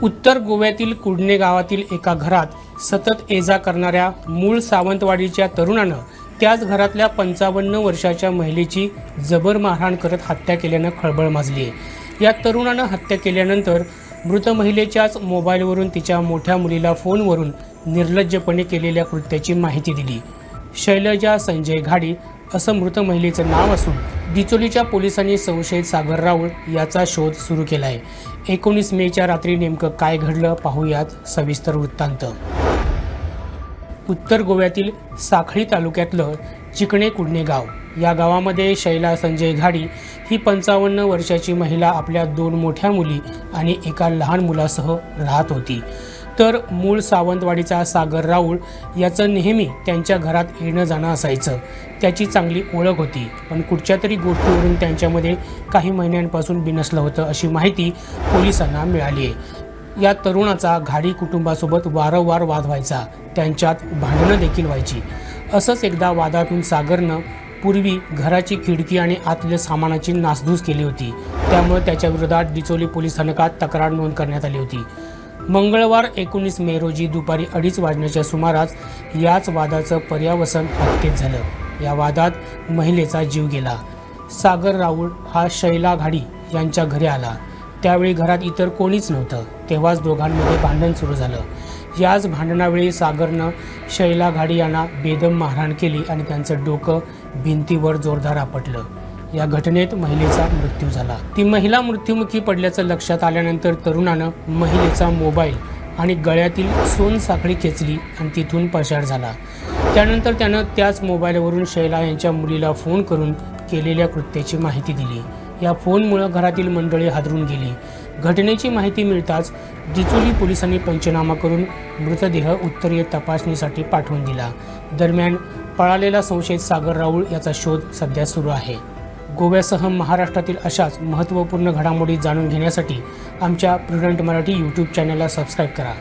उत्तर गोव्यातील कुडणे गावातील एका घरात सतत ये-जा करणाऱ्या मूळ सावंतवाडीच्या तरुणानं त्याच घरातल्या 55 वर्षाच्या महिलेची जबर मारहाण करत हत्या केल्यानं खळबळ माजली आहे। या तरुणानं हत्या केल्यानंतर मृत महिलेच्याच मोबाईलवरून तिच्या मोठ्या मुलीला फोनवरून निर्लज्जपणे केलेल्या कृत्याची माहिती दिली। शैलजा संजय घाडी असं मृत महिलेचं नाव असून डिचोलीच्या पोलिसांनी संशयित सागर राऊळ याचा शोध सुरू केला आहे। 19 मेच्या रात्री नेमकं काय घडलं पाहूयात सविस्तर वृत्तांत। उत्तर गोव्यातील साखळी तालुक्यातलं चिकणे कुडणे गाव, या गावामध्ये शैला संजय घाडी ही 55 वर्षाची महिला आपल्या 2 मोठ्या मुली आणि एका लहान मुलासह राहत होती। तर मूळ सावंतवाडीचा सागर राऊळ याचं नेहमी त्यांच्या घरात येणं जाणं असायचं। त्याची चांगली ओळख होती, पण कुठच्या तरी गोष्टीवरून त्यांच्यामध्ये काही महिन्यांपासून बिनसलं होतं अशी माहिती पोलिसांना मिळाली आहे। या तरुणाचा घाडी कुटुंबासोबत वारंवार वाद व्हायचा, त्यांच्यात भांडणं देखील व्हायची। असंच एकदा वादातून सागरनं पूर्वी घराची खिडकी आणि आतल्या सामानाची नासधूस केली होती, त्यामुळे त्याच्या विरोधात डिचोली पोलीस स्थानकात तक्रार नोंद करण्यात आली होती। मंगळवार 19 मे रोजी दुपारी 2:30 वाजण्याच्या सुमारास याच वादाचं पर्यावसन हत्येत झालं। या वादात महिलेचा जीव गेला। सागर राऊळ हा शैला घाडी यांच्या घरी आला, त्यावेळी घरात इतर कोणीच नव्हतं। तेव्हाच दोघांमध्ये भांडण सुरू झालं। याच भांडणावेळी सागरनं शैला घाडी यांना बेदम मारहाण केली आणि त्यांचं डोकं भिंतीवर जोरदार आपटलं। या घटनेत महिलेचा मृत्यू झाला। ती महिला मृत्युमुखी पडल्याचं लक्षात आल्यानंतर तरुणानं महिलेचा मोबाईल आणि गळ्यातील सोन साखळी खेचली आणि तिथून पसार झाला। त्यानंतर त्यानं त्याच मोबाईलवरून शैला यांच्या मुलीला फोन करून केलेल्या कृत्याची माहिती दिली। या फोनमुळे घरातील मंडळी हादरून गेली। घटनेची माहिती मिळताच डिचोली पोलिसांनी पंचनामा करून मृतदेह उत्तरीय तपासणीसाठी पाठवून दिला। दरम्यान पळालेला संशयित सागर राऊळ याचा शोध सध्या सुरू आहे। गोव्यासह महाराष्ट्रातील अशाच महत्त्वपूर्ण घडामोडी जाणून घेण्यासाठी आमच्या प्रुडंट मराठी यूट्यूब चॅनलला सबस्क्राईब करा।